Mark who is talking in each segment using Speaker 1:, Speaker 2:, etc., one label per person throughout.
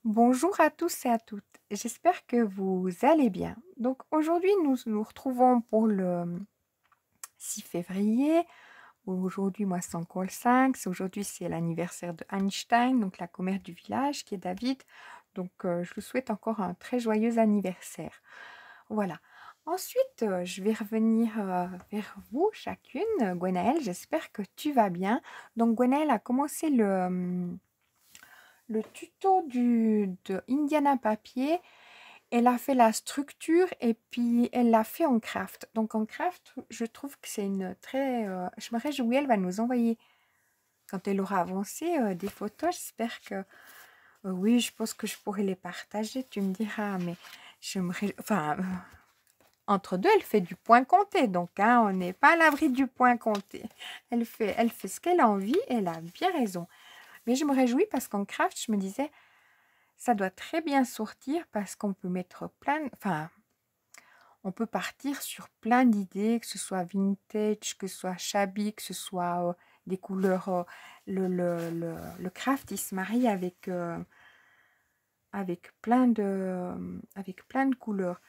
Speaker 1: Bonjour à tous et à toutes. J'espère que vous allez bien. Donc aujourd'hui, nous nous retrouvons pour le 6 février. Aujourd'hui, moi, c'est encore le 5. Aujourd'hui, c'est l'anniversaire de Einstein, donc la commère du village, qui est David. Donc, je lui souhaite encore un très joyeux anniversaire. Voilà. Ensuite, je vais revenir vers vous chacune. Gwenaëlle, j'espère que tu vas bien. Donc, Gwenaëlle a commencé le tuto de Indiana Papier. Elle a fait la structure et puis elle l'a fait en craft. Donc en craft, je trouve que c'est une très... je me réjouis, elle va nous envoyer, quand elle aura avancé, des photos. J'espère que... oui, je pense que je pourrais les partager, tu me diras, mais je me enfin, entre deux, elle fait du point compté, donc hein, on n'est pas à l'abri du point compté. Elle fait ce qu'elle a envie, elle a bien raison. Mais je me réjouis parce qu'en craft, je me disais, ça doit très bien sortir parce qu'on peut mettre plein... Enfin, on peut partir sur plein d'idées, que ce soit vintage, que ce soit shabby, que ce soit des couleurs. Le craft, il se marie avec plein de couleurs.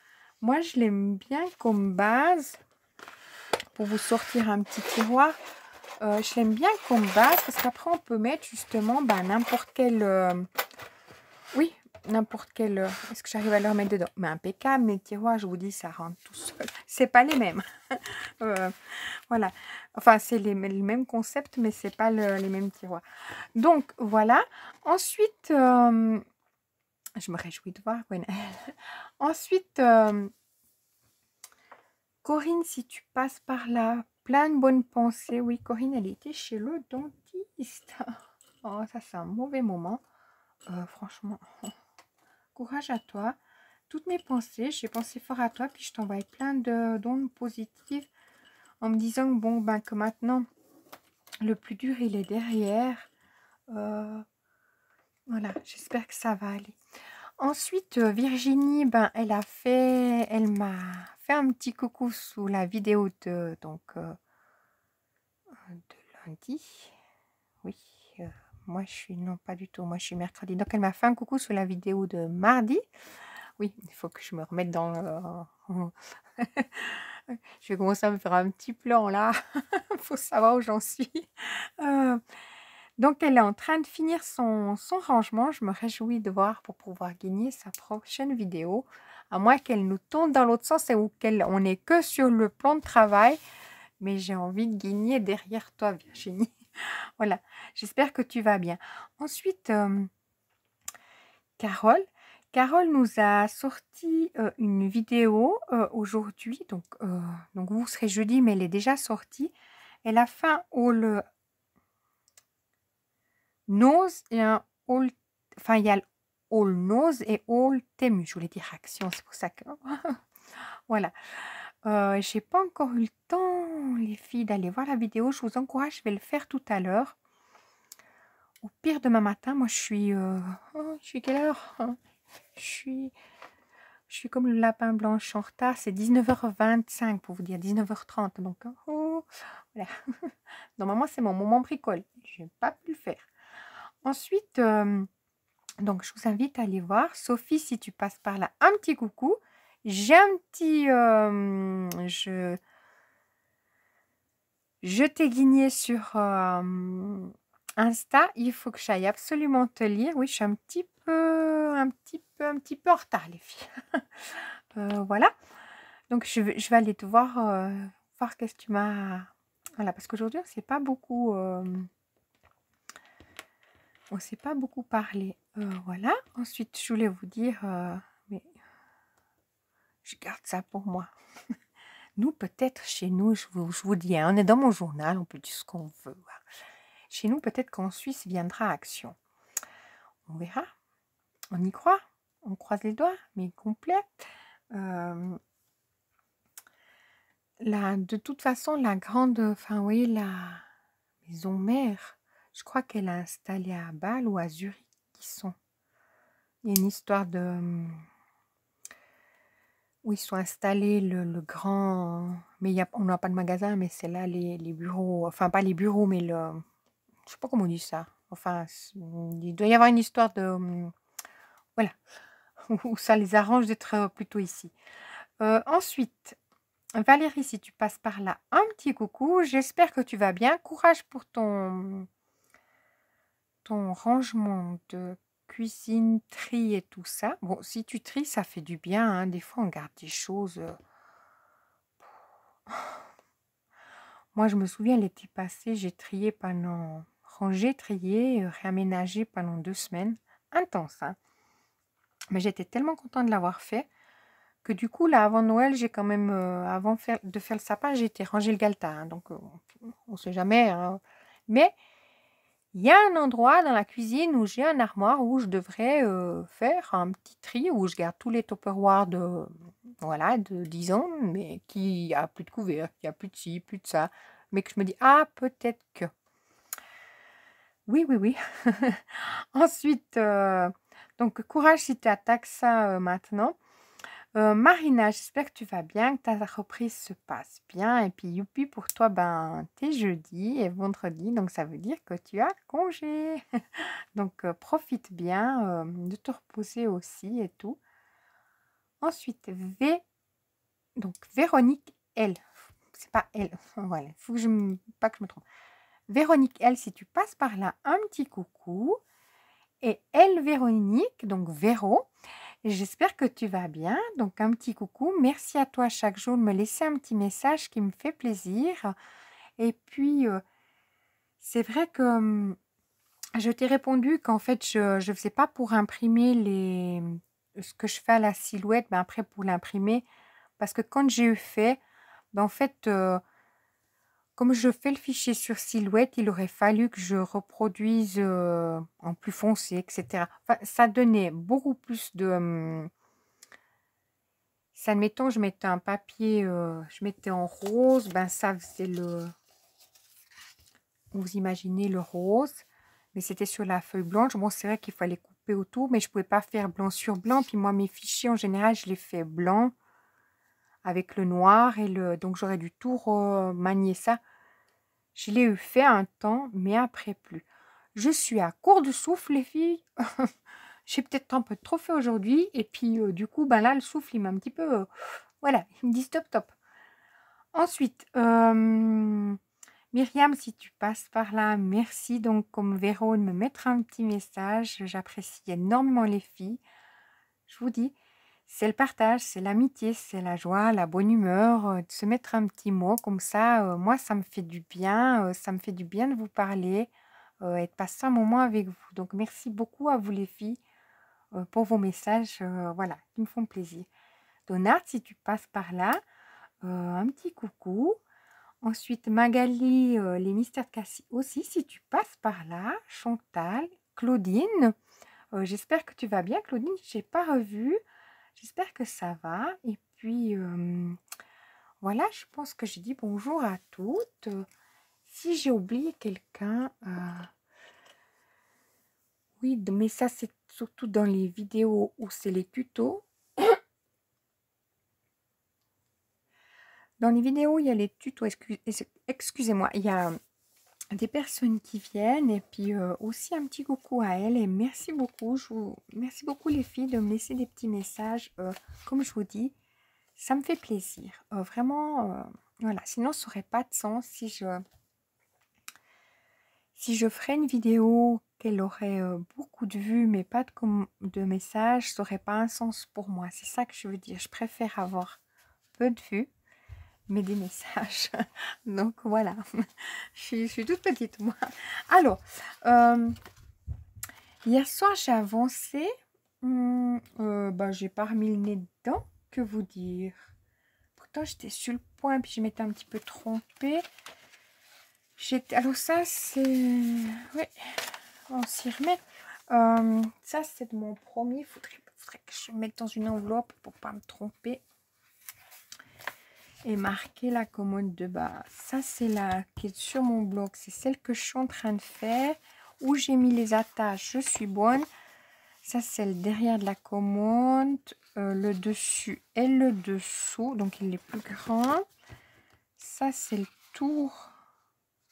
Speaker 1: Moi, je l'aime bien comme base, pour vous sortir un petit tiroir. Je l'aime bien comme base parce qu'après, on peut mettre justement n'importe quel... oui, n'importe quel... est-ce que j'arrive à le remettre dedans? Mais impeccable, mes tiroirs, je vous dis, ça rentre tout seul. C'est pas les mêmes. Voilà. Enfin, c'est le même concept, mais c'est pas les mêmes tiroirs. Donc, voilà. Ensuite, je me réjouis de voir Gwen. Ensuite, Corinne, si tu passes par là, plein de bonnes pensées. Oui, Corinne, elle était chez le dentiste. Oh, ça, c'est un mauvais moment. Franchement, courage à toi. Toutes mes pensées, j'ai pensé fort à toi, puis je t'envoie plein d'ondes positives en me disant que, bon, que maintenant, le plus dur, il est derrière. Voilà, j'espère que ça va aller. Ensuite, Virginie, elle m'a fait un petit coucou sous la vidéo de lundi. Oui, moi je suis, non pas du tout, moi je suis mercredi. Donc elle m'a fait un coucou sous la vidéo de mardi. Oui, il faut que je me remette dans je vais commencer à me faire un petit plan là. Il faut savoir où j'en suis. Donc, elle est en train de finir son rangement. Je me réjouis de voir pour pouvoir gagner sa prochaine vidéo. À moins qu'elle nous tourne dans l'autre sens et on n'est que sur le plan de travail. Mais j'ai envie de gagner derrière toi, Virginie. Voilà, j'espère que tu vas bien. Ensuite, Carole. Carole nous a sorti une vidéo aujourd'hui. Donc, vous serez jeudi, mais elle est déjà sortie. Elle a fait un haul nose et un haul... Enfin, il y a le haul nose et haul tému. Je voulais dire action, c'est pour ça que... Voilà. J'ai pas encore eu le temps, les filles, d'aller voir la vidéo. Je vous encourage, je vais le faire tout à l'heure. Au pire, demain matin, moi, je suis... je suis quelle heure? Je suis comme le lapin blanc, je suis en retard. C'est 19h25 pour vous dire, 19h30. Donc, voilà. Normalement, c'est mon moment bricole. Je n'ai pas pu le faire. Ensuite, donc je vous invite à aller voir. Sophie, si tu passes par là, un petit coucou. J'ai un petit... je t'ai guigné sur Insta. Il faut que j'aille absolument te lire. Oui, je suis un petit peu en retard, les filles. Voilà. Donc, je vais aller te voir, voir qu'est-ce que tu m'as... Voilà, parce qu'aujourd'hui, on ne s'est pas beaucoup parlé. Voilà. Ensuite, je voulais vous dire... mais je garde ça pour moi. Nous, peut-être chez nous, je vous dis, hein, on est dans mon journal, on peut dire ce qu'on veut. Chez nous, peut-être qu'en Suisse viendra action. On verra. On y croit. On croise les doigts, mais complet. De toute façon, la grande, enfin oui, la maison mère, je crois qu'elle a installé à Bâle ou à Zurich qui sont. Il y a une histoire de... où ils sont installés le grand... Mais on n'a pas de magasin, mais c'est là les bureaux... Enfin, pas les bureaux, mais le... Je sais pas comment on dit ça. Enfin, il doit y avoir une histoire de... voilà, ou ça les arrange d'être plutôt ici. Ensuite, Valérie, si tu passes par là, un petit coucou. J'espère que tu vas bien. Courage pour ton rangement de cuisine, tri et tout ça. Bon, si tu tries, ça fait du bien, hein. Des fois, on garde des choses. Moi, je me souviens, l'été passé, j'ai trié pendant... Rangé, trié, réaménagé pendant 2 semaines. Intense, hein. Mais j'étais tellement contente de l'avoir fait que du coup, là, avant Noël, j'ai quand même... avant de faire le sapin, j'ai été ranger le galetas, hein. Donc, on ne sait jamais, hein. Mais il y a un endroit dans la cuisine où j'ai un armoire où je devrais faire un petit tri, où je garde tous les Tupperware de, voilà, de 10 ans, mais qui a plus de couvercle, qui a plus de ci, plus de ça. Mais que je me dis, ah, peut-être que. Oui, oui, oui. Ensuite, donc courage si tu attaques ça maintenant. Marina, j'espère que tu vas bien, que ta reprise se passe bien. Et puis, youpi, pour toi, ben, t'es jeudi et vendredi, donc ça veut dire que tu as congé. Donc, profite bien de te reposer aussi et tout. Ensuite, donc Véronique L. C'est pas elle, voilà, faut que pas que je me trompe. Véronique L, si tu passes par là, un petit coucou. Et elle, Véronique, donc Véro, j'espère que tu vas bien. Donc, un petit coucou. Merci à toi chaque jour de me laisser un petit message qui me fait plaisir. Et puis, c'est vrai que je t'ai répondu qu'en fait, je ne faisais pas pour imprimer ce que je fais à la silhouette, mais après pour l'imprimer. Parce que quand j'ai eu fait, ben en fait, comme je fais le fichier sur silhouette, il aurait fallu que je reproduise en plus foncé, etc. Enfin, ça donnait beaucoup plus de... ça, admettons, je mettais un papier, je mettais en rose, ben ça faisait le... Vous imaginez le rose, mais c'était sur la feuille blanche. Bon, c'est vrai qu'il fallait couper autour, mais je ne pouvais pas faire blanc sur blanc. Puis moi, mes fichiers, en général, je les fais blanc avec le noir. Donc, j'aurais dû tout remanier ça. Je l'ai eu fait un temps, mais après plus. Je suis à court de souffle, les filles. J'ai peut-être un peu trop fait aujourd'hui. Et puis, du coup, ben là, le souffle, il m'a un petit peu... voilà, il me dit stop, stop. Ensuite, Myriam, si tu passes par là, merci donc comme Véro de me mettre un petit message. J'apprécie énormément les filles. Je vous dis, c'est le partage, c'est l'amitié, c'est la joie, la bonne humeur, de se mettre un petit mot comme ça. Moi, ça me fait du bien. Ça me fait du bien de vous parler et de passer un moment avec vous. Donc, merci beaucoup à vous les filles pour vos messages, voilà, qui me font plaisir. Donard, si tu passes par là, un petit coucou. Ensuite, Magali, les mystères de Cassie aussi, si tu passes par là. Chantal, Claudine, j'espère que tu vas bien. Claudine, je n'ai pas revu. J'espère que ça va. Et puis, voilà, je pense que j'ai dit bonjour à toutes. Si j'ai oublié quelqu'un, oui, mais ça, c'est surtout dans les vidéos où c'est les tutos. Dans les vidéos, il y a les tutos, excusez-moi, il y a des personnes qui viennent et puis aussi un petit coucou à elle et merci beaucoup, merci beaucoup les filles de me laisser des petits messages, comme je vous dis, ça me fait plaisir, vraiment, voilà, sinon ça n'aurait pas de sens si je ferais une vidéo qu'elle aurait beaucoup de vues mais pas de messages, ça n'aurait pas un sens pour moi, c'est ça que je veux dire, je préfère avoir peu de vues mais des messages. Donc voilà, je suis toute petite moi. Alors, hier soir j'ai avancé, bah, j'ai pas remis le nez dedans, que vous dire. Pourtant j'étais sur le point, puis je m'étais un petit peu trompée. Alors ça c'est... Oui, on s'y remet. Ça c'est de mon premier, faudrait que je mette dans une enveloppe pour pas me tromper. Et marquer la commode de bas. Ça, c'est la qui est sur mon bloc. C'est celle que je suis en train de faire. Où j'ai mis les attaches. Je suis bonne. Ça, c'est le derrière de la commode. Le dessus et le dessous. Donc, il est plus grand. Ça, c'est le tour.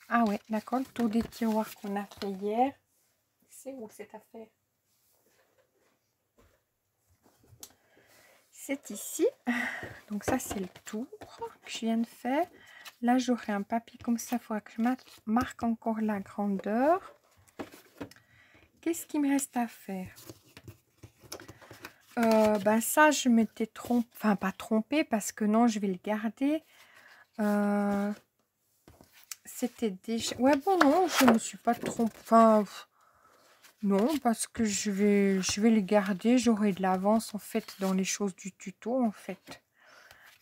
Speaker 1: Ah ouais, d'accord. Le tour des tiroirs qu'on a fait hier. C'est où cette affaire? c'est ici. Donc ça, c'est le tour que je viens de faire. Là, j'aurai un papier comme ça. Il faudra que je marque encore la grandeur. Qu'est-ce qu'il me reste à faire? Ben ça, je m'étais trompée. Enfin, pas trompée parce que non, je vais le garder. C'était déjà... Ouais, bon, non, je me suis pas trompée. Enfin, non, parce que je vais le garder. J'aurai de l'avance, en fait, dans les choses du tuto, en fait.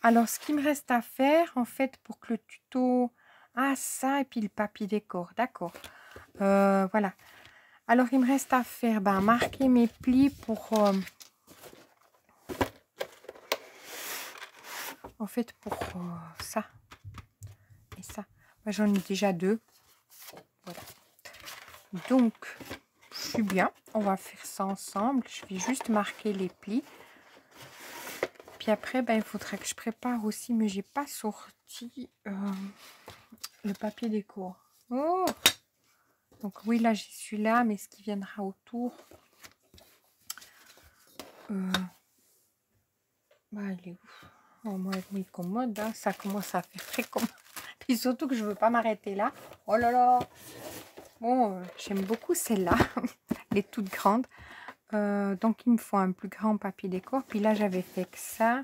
Speaker 1: Alors, ce qui me reste à faire, en fait, pour que le tuto... Ah, ça, et puis le papier décor, d'accord. Voilà. Alors, il me reste à faire, ben, marquer mes plis pour... en fait, pour ça et ça. Ben, j'en ai déjà 2. Voilà. Donc, je suis bien. On va faire ça ensemble. Je vais juste marquer les plis. Puis après, ben, il faudra que je prépare aussi, mais j'ai pas sorti le papier déco. Oh! Donc oui, là, j'ai celui-là, mais ce qui viendra autour, bah, il est où? Oh, moi, oui, commode, hein, ça commence à faire très commode. Puis surtout que je veux pas m'arrêter là. Oh là là! Bon, j'aime beaucoup celle-là, les toutes grandes. Donc, il me faut un plus grand papier décor. Puis là, j'avais fait que ça.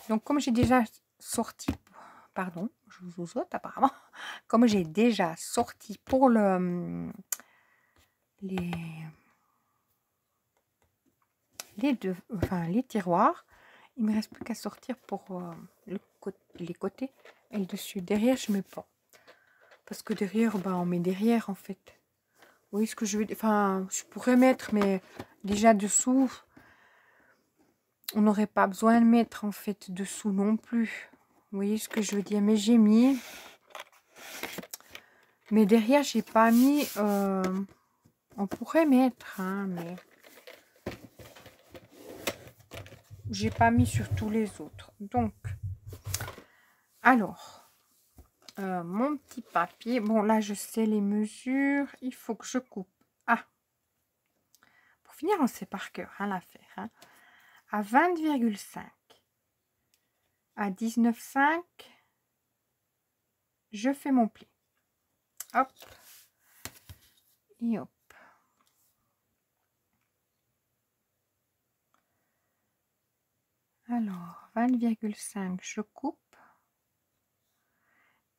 Speaker 1: Donc, comme j'ai déjà sorti... Pardon, je vous saute apparemment. Comme j'ai déjà sorti pour le... les tiroirs, il me reste plus qu'à sortir pour les côtés et le dessus. Derrière, je mets pas. Parce que derrière, ben, on met derrière, en fait. Vous voyez ce que je veux dire? Enfin, je pourrais mettre, mais déjà dessous, on n'aurait pas besoin de mettre, en fait, dessous non plus. Vous voyez ce que je veux dire? Mais j'ai mis... Mais derrière, j'ai pas mis... on pourrait mettre, hein, mais... J'ai pas mis sur tous les autres. Donc, alors... mon petit papier. Bon, là, je sais les mesures. Il faut que je coupe. Ah, pour finir, on sait par cœur hein, l'affaire. Hein. À 20,5. À 19,5. Je fais mon pli. Hop. Et hop. Alors, 20,5, je coupe.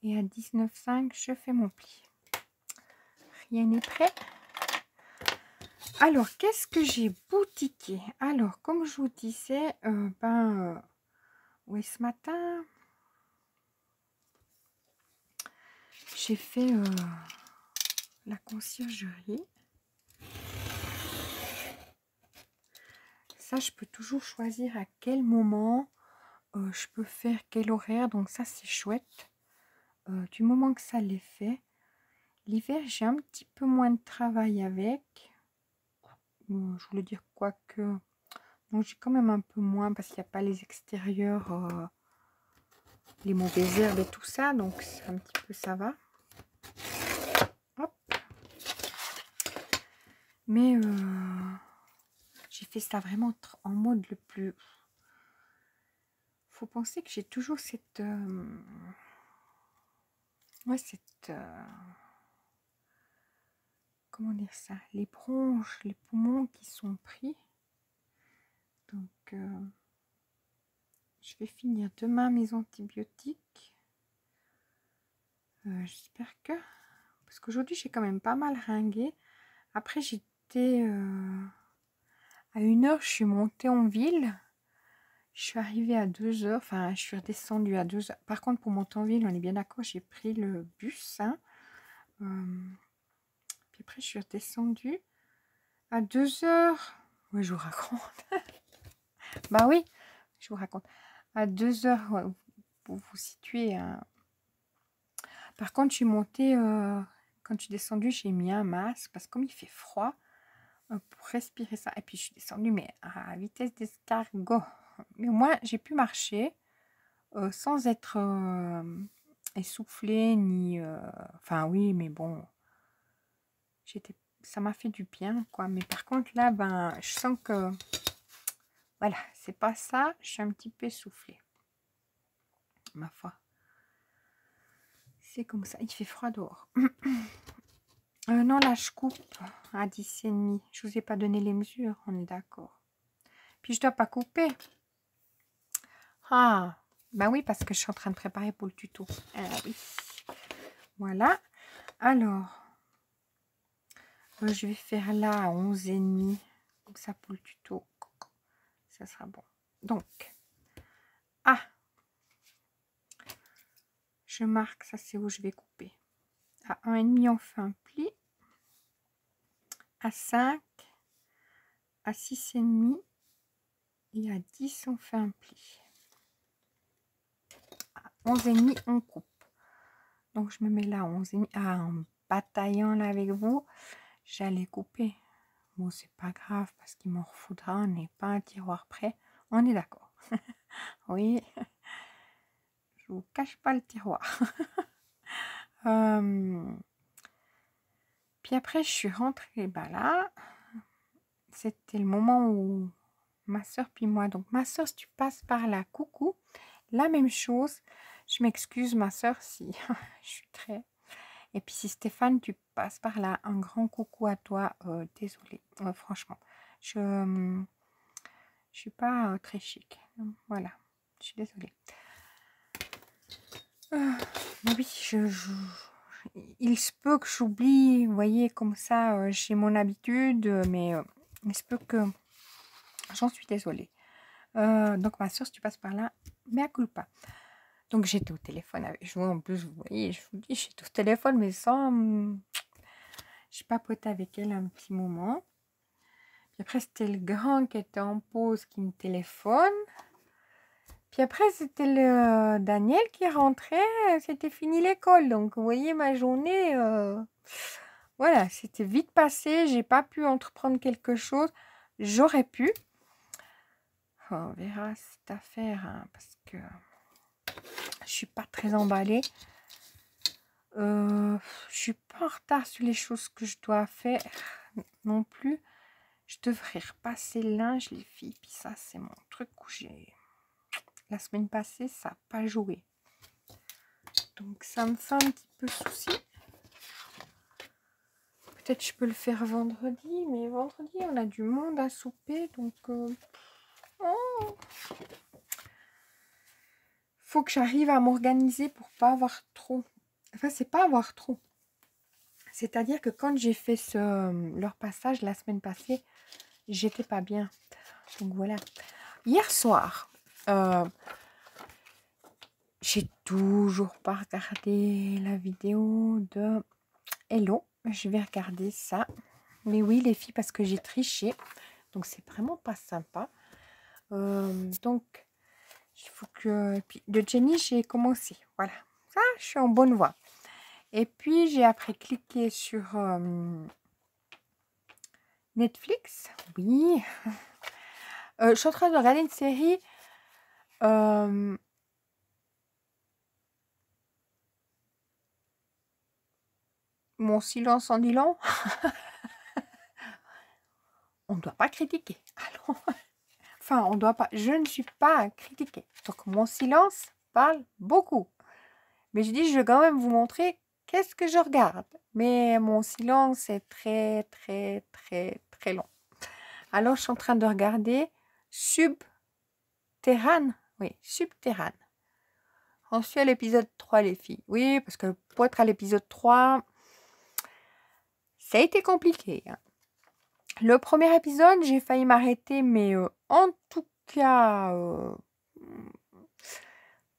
Speaker 1: Et à 19,5, je fais mon pli. Rien n'est prêt. Alors, qu'est-ce que j'ai boutiqué? Alors, comme je vous disais, oui, ce matin, j'ai fait la conciergerie. Ça, je peux toujours choisir à quel moment je peux faire quel horaire. Donc ça, c'est chouette. Du moment que ça l'est fait. L'hiver, j'ai un petit peu moins de travail avec. Je voulais dire quoi que... Donc j'ai quand même un peu moins parce qu'il n'y a pas les extérieurs, les mauvaises herbes et tout ça. Donc c'est un petit peu ça va. Hop. Mais j'ai fait ça vraiment en mode le plus... Faut penser que j'ai toujours cette... ouais, cette... comment dire ça? Les bronches, les poumons qui sont pris. Donc, je vais finir demain mes antibiotiques. J'espère que... Parce qu'aujourd'hui, j'ai quand même pas mal ringué. Après, j'étais... à 1h, je suis montée en ville. Je suis arrivée à 2h. Enfin, je suis redescendue à 2h. Par contre, pour monter en ville, on est bien d'accord, j'ai pris le bus. Hein. Puis après, je suis redescendue à 2h. Oui, je vous raconte. Bah oui, je vous raconte. À 2h, pour vous situer. Hein. Par contre, je suis montée, quand je suis descendue, j'ai mis un masque parce que comme il fait froid, pour respirer ça. Et puis, je suis descendue, mais à vitesse d'escargot. Mais moi, j'ai pu marcher sans être essoufflée, ni... Enfin, oui, mais bon, ça m'a fait du bien, quoi. Mais par contre, là, ben, je sens que... Voilà, c'est pas ça. Je suis un petit peu essoufflée. Ma foi. C'est comme ça. Il fait froid dehors. Non, là, je coupe à 10,5. Je vous ai pas donné les mesures. On est d'accord. Puis, je dois pas couper. Ah, ben oui, parce que je suis en train de préparer pour le tuto. Ah oui. Voilà. Alors, je vais faire là à 11,5. Comme ça, pour le tuto. Ça sera bon. Donc, je marque, ça c'est où je vais couper. À 1,5, on fait un pli. À 5, à 6,5 et à 10, on fait un pli. À 11,5, on coupe. Donc, je me mets là à 11,5. Ah, en bataillant là avec vous, j'allais couper. Bon, c'est pas grave parce qu'il m'en refaudra. On n'est pas un tiroir prêt. On est d'accord. Oui, je vous cache pas le tiroir. Puis après, je suis rentrée là. C'était le moment où ma soeur puis moi. Donc, ma soeur, si tu passes par là, coucou. La même chose. Je m'excuse, ma soeur, si je suis très... Et puis, si Stéphane, tu passes par là, un grand coucou à toi. Désolée, franchement. Je suis pas très chic. Voilà, je suis désolée. Oui, il se peut que j'oublie, vous voyez, comme ça, j'ai mon habitude, mais il se peut que... J'en suis désolée. Donc, ma soeur, si tu passes par là, mea culpa. Donc, j'étais au téléphone avec vous. En plus, vous voyez, je vous dis, j'étais au téléphone, mais sans... Je papotais avec elle un petit moment. Puis après, c'était le grand qui était en pause qui me téléphone. Puis après, c'était le Daniel qui rentrait. C'était fini l'école. Donc, vous voyez, ma journée... Voilà, c'était vite passé. J'ai pas pu entreprendre quelque chose. J'aurais pu. On verra cette affaire, hein, parce que je suis pas très emballée. Je suis pas en retard sur les choses que je dois faire non plus. Je devrais repasser le linge, les filles. Puis ça, c'est mon truc où j'ai... La semaine passée, ça n'a pas joué. Donc, ça me fait un petit peu souci. Peut-être je peux le faire vendredi, mais vendredi, on a du monde à souper. Donc, faut que j'arrive à m'organiser pour pas avoir trop. Enfin, c'est pas avoir trop. C'est-à-dire que quand j'ai fait leur passage la semaine passée, j'étais pas bien. Donc voilà. Hier soir, j'ai toujours pas regardé la vidéo de Hello. Je vais regarder ça. Mais oui, les filles, parce que j'ai triché. Donc c'est vraiment pas sympa. Donc, il faut que... Puis, de Jenny, j'ai commencé. Voilà. Ça, je suis en bonne voie. Et puis, j'ai après cliqué sur Netflix. Oui. Je suis en train de regarder une série. Mon silence en dit long. On ne doit pas critiquer. Alors, enfin, on doit pas. Je ne suis pas à critiquer. Donc, mon silence parle beaucoup. Mais je dis, je vais quand même vous montrer qu'est-ce que je regarde. Mais mon silence est très, très, très, très long. Alors, je suis en train de regarder Subterrane. Oui, Subterrane. On suit à l'épisode 3, les filles. Oui, parce que pour être à l'épisode 3, ça a été compliqué. Hein. Le premier épisode, j'ai failli m'arrêter, mais en tout cas,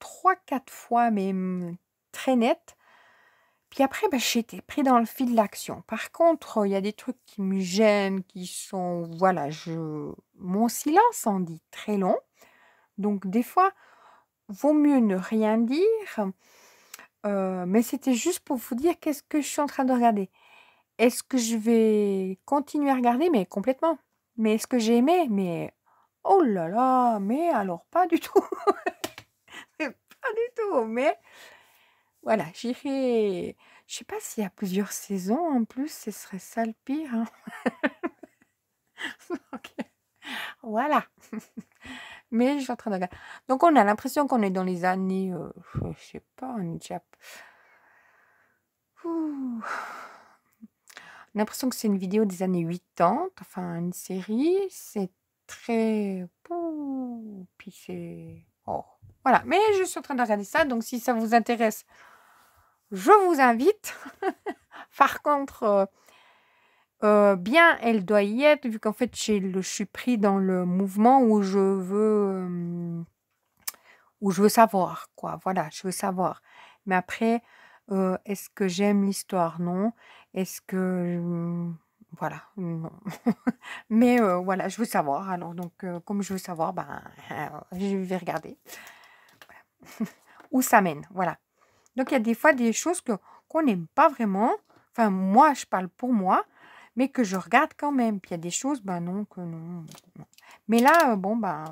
Speaker 1: 3-4 fois, mais très net. Puis après, j'étais pris dans le fil de l'action. Par contre, il y a des trucs qui me gênent, qui sont... Voilà, mon silence en dit très long. Donc, des fois, vaut mieux ne rien dire. Mais c'était juste pour vous dire qu'est-ce que je suis en train de regarder. Est-ce que je vais continuer à regarder? Mais complètement. Mais est-ce que j'ai aimé? Mais oh là là, mais alors pas du tout. Pas du tout. Mais voilà, j'irai. Je sais pas s'il y a plusieurs saisons en plus, ce serait ça le pire. Hein. Donc, voilà. Mais je suis en train de regarder. Donc, on a l'impression qu'on est dans les années, je sais pas, on est déjà... Ouh. On a l'impression que c'est une vidéo des années 80, enfin une série. C'est très... Ouh. Puis c'est... Oh. Voilà, mais je suis en train de regarder ça, donc si ça vous intéresse, je vous invite. Par contre, bien, elle doit y être, vu qu'en fait, je suis pris dans le mouvement où je veux savoir, quoi. Voilà, je veux savoir. Mais après, est-ce que j'aime l'histoire? Non. Est-ce que... voilà, non. Mais voilà, je veux savoir. Alors, donc, comme je veux savoir, ben, je vais regarder où ça mène. Voilà. Donc, il y a des fois des choses qu'on n'aime pas vraiment. Enfin, moi, je parle pour moi, mais que je regarde quand même. Puis, il y a des choses, ben non, que non. Non. Mais là, bon, ben...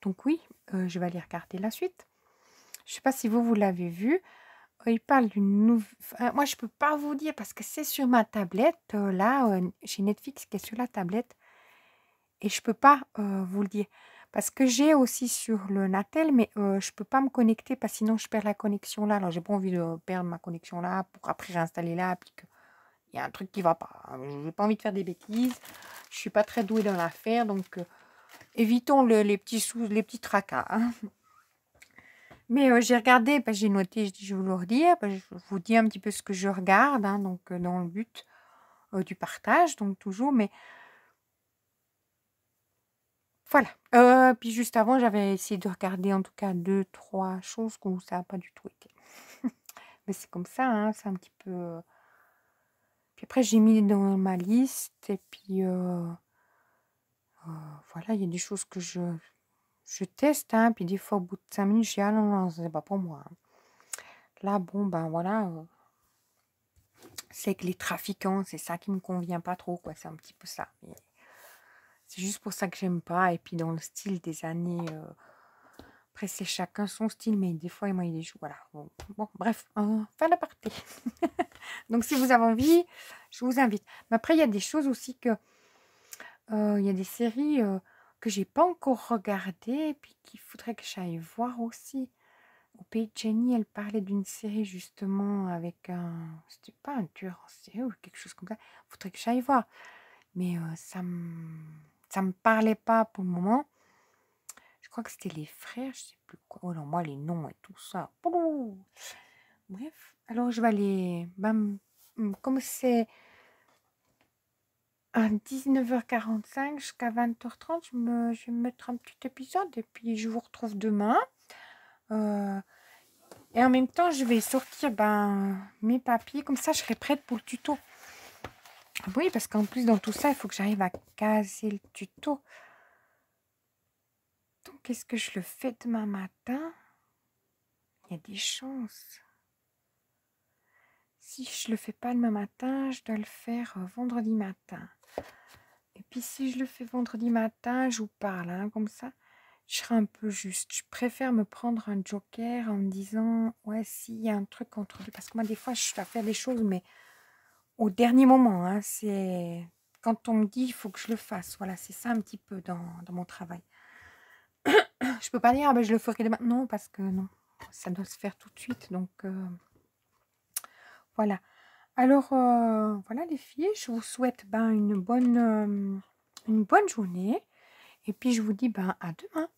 Speaker 1: donc oui, je vais aller regarder la suite. Je ne sais pas si vous l'avez vu. Il parle d'une nouvelle... moi, je ne peux pas vous dire parce que c'est sur ma tablette. Là, j'ai Netflix qui est sur la tablette. Et je ne peux pas vous le dire. Parce que j'ai aussi sur le Natel, mais je ne peux pas me connecter parce que sinon je perds la connexion là. Alors, j'ai pas envie de perdre ma connexion là pour après réinstaller là. Puis il y a un truc qui ne va pas. Je n'ai pas envie de faire des bêtises. Je ne suis pas très douée dans l'affaire. Donc, évitons les petits tracas. Hein. Mais j'ai regardé, j'ai noté, je vais vous le redire. Je vous dis un petit peu ce que je regarde, hein, donc dans le but du partage, donc toujours. Mais voilà. Puis juste avant, j'avais essayé de regarder en tout cas 2, 3 choses où ça n'a pas du tout été. Mais c'est comme ça, hein, c'est un petit peu... Puis après, j'ai mis dans ma liste. Et puis, voilà, il y a des choses que je teste. Hein, puis des fois, au bout de 5 minutes, je dis, ah non, non, c'est pas pour moi. Hein. Là, bon, ben voilà... c'est que les trafiquants, c'est ça qui me convient pas trop, quoi. C'est un petit peu ça. Mais c'est juste pour ça que j'aime pas. Et puis dans le style des années... après, c'est chacun son style, mais des fois, moi, il est... Voilà. Bon, bref, fin d'aparté. Donc, si vous avez envie, je vous invite. Mais après, il y a des choses aussi que... il y a des séries que j'ai pas encore regardées, et puis qu'il faudrait que j'aille voir aussi. Au pays de Jenny, elle parlait d'une série justement avec un... C'était pas un tueur en série ou quelque chose comme ça. Il faudrait que j'aille voir. Mais ça me parlait pas pour le moment. Je crois que c'était les frères, je sais plus quoi. Oh non, moi les noms et tout ça. Bref, alors je vais aller... comme c'est à 19h45 jusqu'à 20h30, je vais me mettre un petit épisode et puis je vous retrouve demain. Et en même temps, je vais sortir mes papiers. Comme ça, je serai prête pour le tuto. Oui, parce qu'en plus, dans tout ça, il faut que j'arrive à caser le tuto. Donc, est-ce que je le fais demain matin? Il y a des chances. Si je le fais pas demain matin, je dois le faire vendredi matin. Et puis, si je le fais vendredi matin, je vous parle, hein, comme ça. Je serai un peu juste. Je préfère me prendre un joker en me disant, ouais, s'il y a un truc entre deux. Parce que moi, des fois, je dois faire des choses, mais au dernier moment. Hein, c'est quand on me dit, il faut que je le fasse. Voilà, c'est ça un petit peu dans mon travail. Je peux pas dire, ah, ben, je le ferai demain. Non, parce que non, ça doit se faire tout de suite. Donc, voilà. Alors, voilà les filles, je vous souhaite une bonne journée. Et puis, je vous dis à demain.